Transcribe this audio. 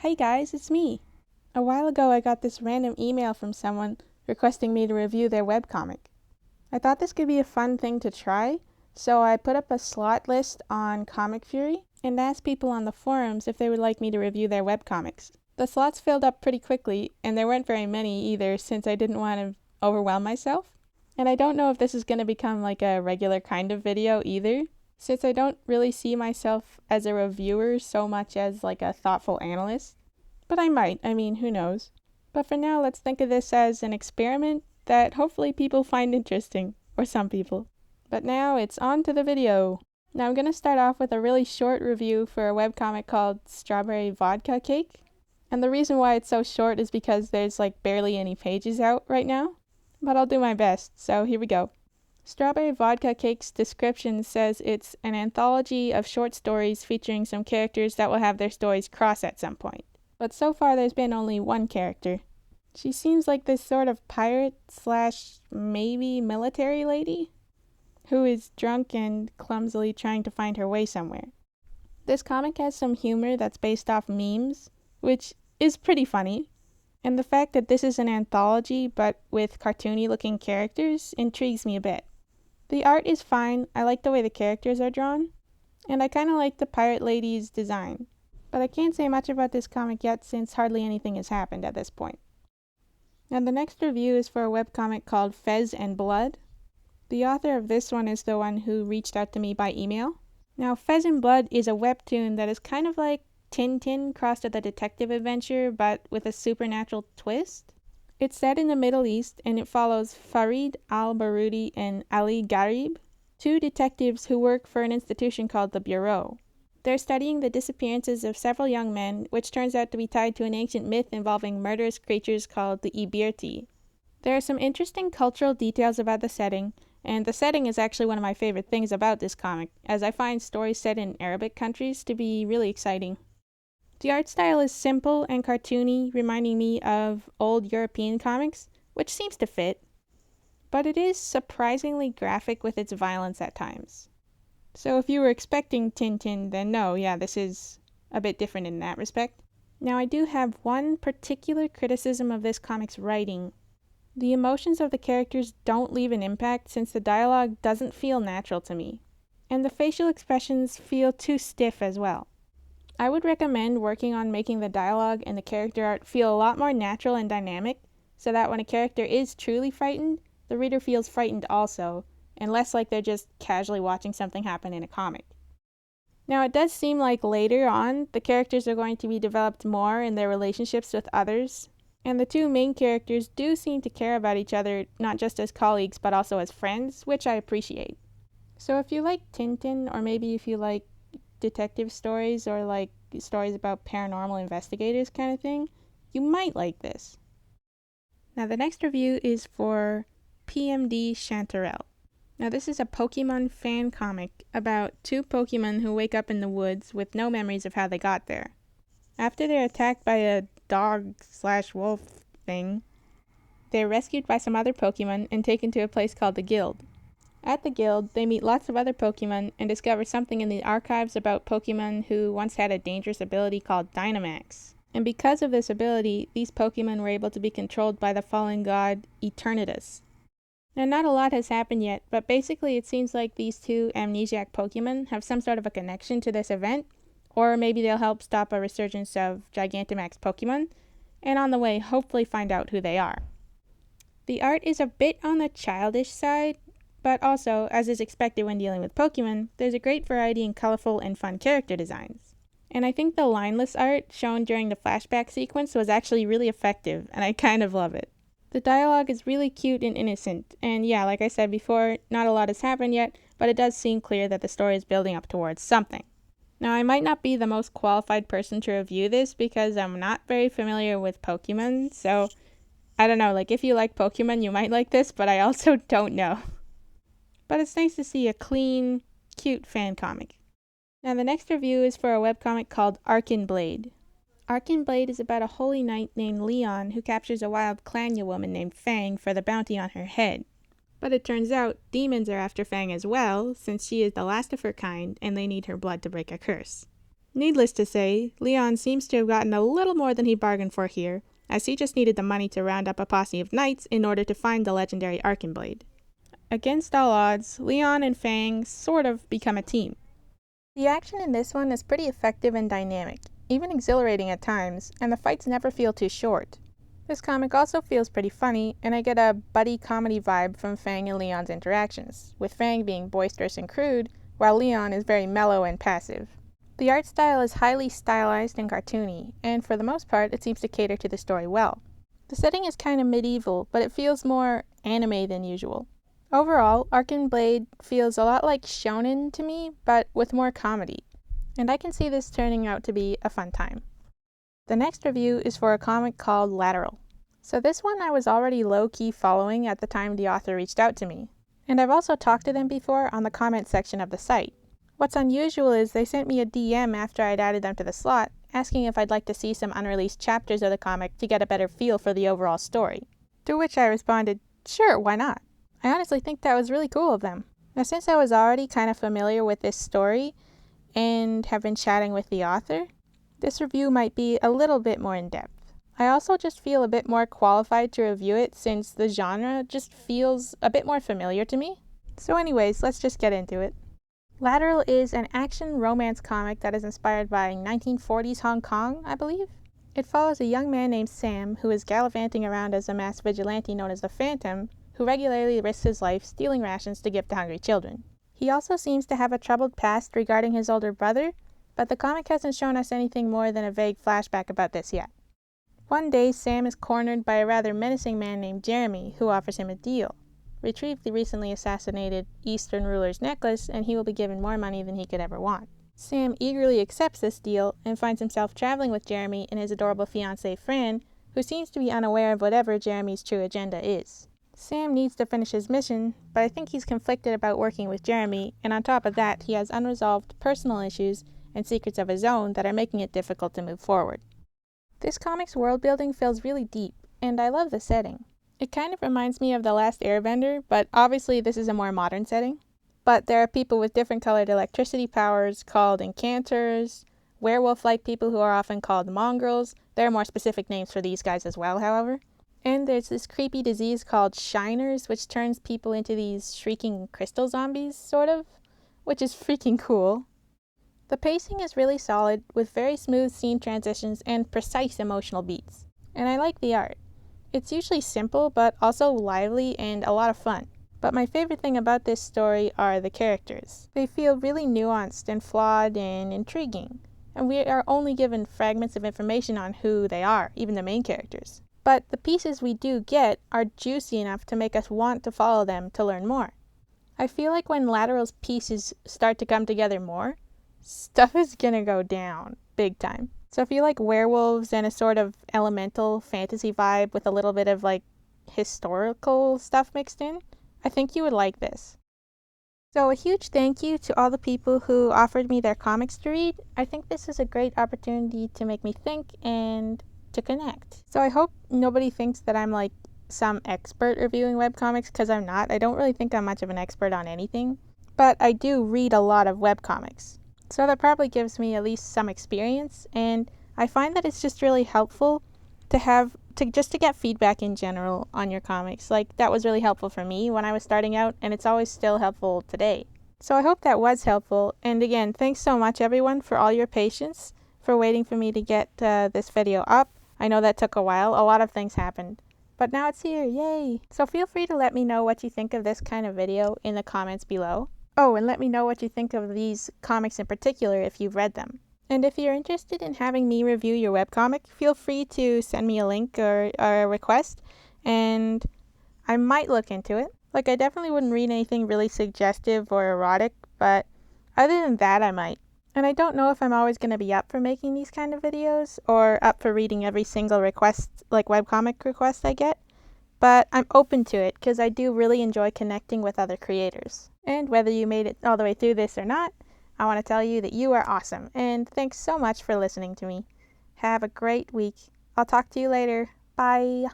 Hey guys, it's me. A while ago I got this random email from someone requesting me to review their webcomic. I thought this could be a fun thing to try, so I put up a slot list on Comic Fury and asked people on the forums if they would like me to review their webcomics. The slots filled up pretty quickly, and there weren't very many either since I didn't want to overwhelm myself. And I don't know if this is going to become like a regular kind of video either, since I don't really see myself as a reviewer so much as like a thoughtful analyst. But I might, who knows. But for now, let's think of this as an experiment that hopefully people find interesting, or some people. But now it's on to the video. Now I'm going to start off with a really short review for a webcomic called Strawberry Vodka Cake. And the reason why it's so short is because there's like barely any pages out right now. But I'll do my best, so here we go. Strawberry Vodka Cake's description says it's an anthology of short stories featuring some characters that will have their stories cross at some point. But so far there's been only one character. She seems like this sort of pirate / maybe military lady who is drunk and clumsily trying to find her way somewhere. This comic has some humor that's based off memes, which is pretty funny. And the fact that this is an anthology but with cartoony looking characters intrigues me a bit. The art is fine, I like the way the characters are drawn, and I kinda like the pirate lady's design. But I can't say much about this comic yet since hardly anything has happened at this point. Now the next review is for a webcomic called Fez and Blood. The author of this one is the one who reached out to me by email. Now Fez and Blood is a webtoon that is kind of like Tintin crossed with a detective adventure but with a supernatural twist. It's set in the Middle East and it follows Farid al-Baroudi and Ali Gharib, two detectives who work for an institution called the Bureau. They're studying the disappearances of several young men, which turns out to be tied to an ancient myth involving murderous creatures called the Ibirti. There are some interesting cultural details about the setting, and the setting is actually one of my favorite things about this comic, as I find stories set in Arabic countries to be really exciting. The art style is simple and cartoony, reminding me of old European comics, which seems to fit. But it is surprisingly graphic with its violence at times. So if you were expecting Tintin, then no, this is a bit different in that respect. Now I do have one particular criticism of this comic's writing. The emotions of the characters don't leave an impact since the dialogue doesn't feel natural to me. And the facial expressions feel too stiff as well. I would recommend working on making the dialogue and the character art feel a lot more natural and dynamic, so that when a character is truly frightened, the reader feels frightened also, and less like they're just casually watching something happen in a comic. Now it does seem like later on, the characters are going to be developed more in their relationships with others, and the two main characters do seem to care about each other, not just as colleagues but also as friends, which I appreciate. So if you like Tintin, or maybe if you like detective stories or like stories about paranormal investigators kind of thing, you might like this. Now the next review is for PMD Chanterelle. Now this is a Pokemon fan comic about two Pokemon who wake up in the woods with no memories of how they got there. After they're attacked by a dog/wolf thing, they're rescued by some other Pokemon and taken to a place called the Guild. At the Guild, they meet lots of other Pokemon and discover something in the archives about Pokemon who once had a dangerous ability called Dynamax. And because of this ability, these Pokemon were able to be controlled by the fallen god Eternatus. Now not a lot has happened yet, but basically it seems like these two amnesiac Pokemon have some sort of a connection to this event, or maybe they'll help stop a resurgence of Gigantamax Pokemon, and on the way hopefully find out who they are. The art is a bit on the childish side, but also, as is expected when dealing with Pokemon, there's a great variety in colorful and fun character designs. And I think the lineless art shown during the flashback sequence was actually really effective, and I kind of love it. The dialogue is really cute and innocent, and like I said before, not a lot has happened yet, but it does seem clear that the story is building up towards something. Now I might not be the most qualified person to review this because I'm not very familiar with Pokemon, so I don't know, if you like Pokemon you might like this, but I also don't know. But it's nice to see a clean, cute fan comic. Now the next review is for a webcomic called Arkin Blade. Arkin Blade is about a holy knight named Leon who captures a wild Klanya woman named Fang for the bounty on her head. But it turns out demons are after Fang as well, since she is the last of her kind and they need her blood to break a curse. Needless to say, Leon seems to have gotten a little more than he bargained for here, as he just needed the money to round up a posse of knights in order to find the legendary Arkin Blade. Against all odds, Leon and Fang sort of become a team. The action in this one is pretty effective and dynamic, even exhilarating at times, and the fights never feel too short. This comic also feels pretty funny, and I get a buddy comedy vibe from Fang and Leon's interactions, with Fang being boisterous and crude, while Leon is very mellow and passive. The art style is highly stylized and cartoony, and for the most part it seems to cater to the story well. The setting is kind of medieval, but it feels more anime than usual. Overall, Arkin Blade feels a lot like shonen to me, but with more comedy, and I can see this turning out to be a fun time. The next review is for a comic called Lateral. So this one I was already low-key following at the time the author reached out to me, and I've also talked to them before on the comment section of the site. What's unusual is they sent me a DM after I'd added them to the slot, asking if I'd like to see some unreleased chapters of the comic to get a better feel for the overall story. To which I responded, sure, why not? I honestly think that was really cool of them. Now, since I was already kind of familiar with this story and have been chatting with the author, this review might be a little bit more in-depth. I also just feel a bit more qualified to review it since the genre just feels a bit more familiar to me. So anyways, let's just get into it. Lateral is an action romance comic that is inspired by 1940s Hong Kong, I believe. It follows a young man named Sam who is gallivanting around as a masked vigilante known as the Phantom, who regularly risks his life stealing rations to give to hungry children. He also seems to have a troubled past regarding his older brother, but the comic hasn't shown us anything more than a vague flashback about this yet. One day, Sam is cornered by a rather menacing man named Jeremy, who offers him a deal. Retrieve the recently assassinated Eastern ruler's necklace, and he will be given more money than he could ever want. Sam eagerly accepts this deal, and finds himself traveling with Jeremy and his adorable fiancée Fran, who seems to be unaware of whatever Jeremy's true agenda is. Sam needs to finish his mission, but I think he's conflicted about working with Jeremy, and on top of that, he has unresolved personal issues and secrets of his own that are making it difficult to move forward. This comic's world building feels really deep, and I love the setting. It kind of reminds me of The Last Airbender, but obviously this is a more modern setting. But there are people with different colored electricity powers called enchanters, werewolf-like people who are often called mongrels. There are more specific names for these guys as well, however. And there's this creepy disease called shiners, which turns people into these shrieking crystal zombies, sort of, which is freaking cool. The pacing is really solid, with very smooth scene transitions and precise emotional beats. And I like the art. It's usually simple, but also lively and a lot of fun. But my favorite thing about this story are the characters. They feel really nuanced and flawed and intriguing, and we are only given fragments of information on who they are, even the main characters. But the pieces we do get are juicy enough to make us want to follow them to learn more. I feel like when Lateral's pieces start to come together more, stuff is gonna go down, big time. So if you like werewolves and a sort of elemental fantasy vibe with a little bit of like historical stuff mixed in, I think you would like this. So a huge thank you to all the people who offered me their comics to read. I think this is a great opportunity to make me think and to connect. So I hope nobody thinks that I'm like some expert reviewing webcomics, because I'm not. I don't really think I'm much of an expert on anything, but I do read a lot of webcomics. So that probably gives me at least some experience, and I find that it's just really helpful to get feedback in general on your comics. Like, that was really helpful for me when I was starting out, and it's always still helpful today. So I hope that was helpful, and again, thanks so much everyone for all your patience, for waiting for me to get this video up. I know that took a while, a lot of things happened, but now it's here, yay! So feel free to let me know what you think of this kind of video in the comments below. Oh, and let me know what you think of these comics in particular if you've read them. And if you're interested in having me review your webcomic, feel free to send me a link or a request, and I might look into it. Like, I definitely wouldn't read anything really suggestive or erotic, but other than that, I might. And I don't know if I'm always going to be up for making these kind of videos, or up for reading every single request, like webcomic request I get, but I'm open to it because I do really enjoy connecting with other creators. And whether you made it all the way through this or not, I want to tell you that you are awesome, and thanks so much for listening to me. Have a great week. I'll talk to you later. Bye.